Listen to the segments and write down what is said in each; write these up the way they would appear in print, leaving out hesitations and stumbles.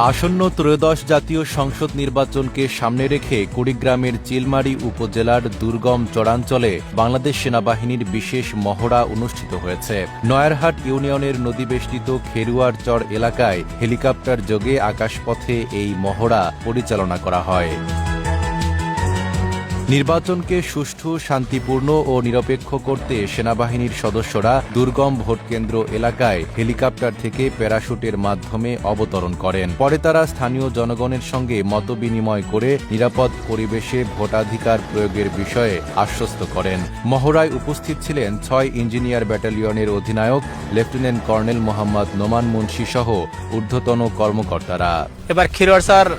আসন্ন ত্রয়োদশ জাতীয় সংসদ নির্বাচনকে সামনে রেখে কুড়িগ্রামের চিলমারী উপজেলার দুর্গম চরাঞ্চলে বাংলাদেশ সেনাবাহিনীর বিশেষ মহড়া অনুষ্ঠিত হয়েছে। নয়ারহাট ইউনিয়নের নদীবেষ্টিত খেরুয়ার চর এলাকায় হেলিকপ্টার যোগে আকাশপথে এই মহড়া পরিচালনা করা হয়। নির্বাচনকে সুষ্ঠু, শান্তিপূর্ণ ও নিরপেক্ষ করতে সেনাবাহিনীর সদস্যরা দুর্গম ভোটকেন্দ্র এলাকায় হেলিকপ্টার থেকে প্যারাশুটের মাধ্যমে অবতরণ করেন। পরে তারা স্থানীয় জনগণের সঙ্গে মতবিনিময় করে নিরাপদ পরিবেশে ভোটাধিকার প্রয়োগের বিষয়ে আশ্বস্ত করেন। মহড়ায় উপস্থিত ছিলেন ৬ ইঞ্জিনিয়ার ব্যাটালিয়নের অধিনায়ক লেফটেন্যান্ট কর্নেল মোহাম্মদ নোমান মুন্সি সহ ঊর্ধ্বতন কর্মকর্তারা। এবার খিরোয়ার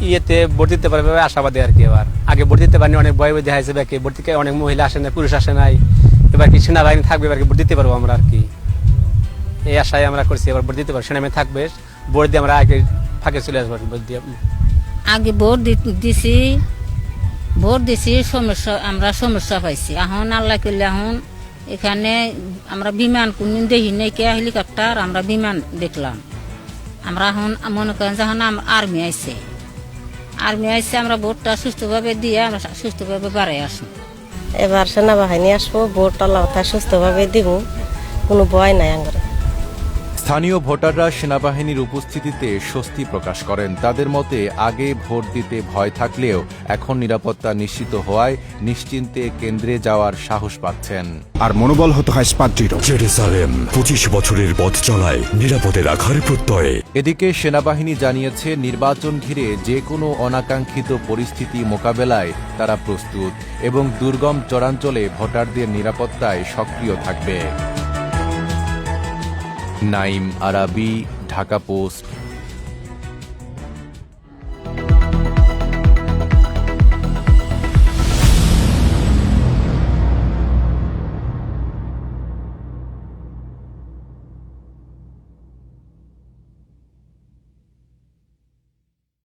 ইয়েতে ভোট দিতে পারবে আশাবাদী আর কি। এবার আগে ভোট দিতে পারিনি, অনেক ভয় দেখা যাচ্ছে ব্যাকে ভোট দিতে, অনেক মহিলা আসে না, পুরুষ আসে নাই। এবার কি সেনাবাহিনী থাকবে, এবার কি ভোট দিতে পারবো আমরা আর কি, এই আশায় আমরা করছি। এবার ভোট দিতে পারবো, সেনাবাহিনী থাকবে, ভোট দিয়ে আমরা আগে ফাঁকে চলে আসবো। ভোট দিয়ে আগে ভোট দিছি সমস্যা, আমরা সমস্যা পাইছি। এখন আল্লাহ করলে এখন এখানে আমরা বিমান কোনদিন দেখি নাই, কে হেলিকপ্টার আমরা বিমান দেখলাম। আমরা এখন মনে করেন যখন আর্মি আইছে আমরা ভোটটা সুস্থভাবে দিয়ে আমরা সুস্থভাবে বাড়াই আসবো। এবার সেনাবাহিনী আসবো, ভোট আল্লাহ সুস্থভাবে দিব, কোনো ভয় নাই আমার। স্থানীয় ভোটাররা সেনাবাহিনীর উপস্থিতিতে স্বস্তি প্রকাশ করেন। তাদের মতে আগে ভোট দিতে ভয় থাকলেও এখন নিরাপত্তা নিশ্চিত হওয়ায় নিশ্চিন্তে কেন্দ্রে যাওয়ার সাহস পাচ্ছেন। আর মনোবল হতে হয় দৃঢ়। জেরুজালেম ২৫ বছরের পথ চলায় নিরাপদে রাখার প্রত্যয়ে। এদিকে সেনাবাহিনী জানিয়েছে নির্বাচন ঘিরে যে কোনো অনাকাঙ্ক্ষিত পরিস্থিতি মোকাবেলায় তারা প্রস্তুত এবং দুর্গম চরাঞ্চলে ভোটারদের নিরাপত্তায় সক্রিয় থাকবে। নাইম আরাবি, ঢাকা পোস্ট।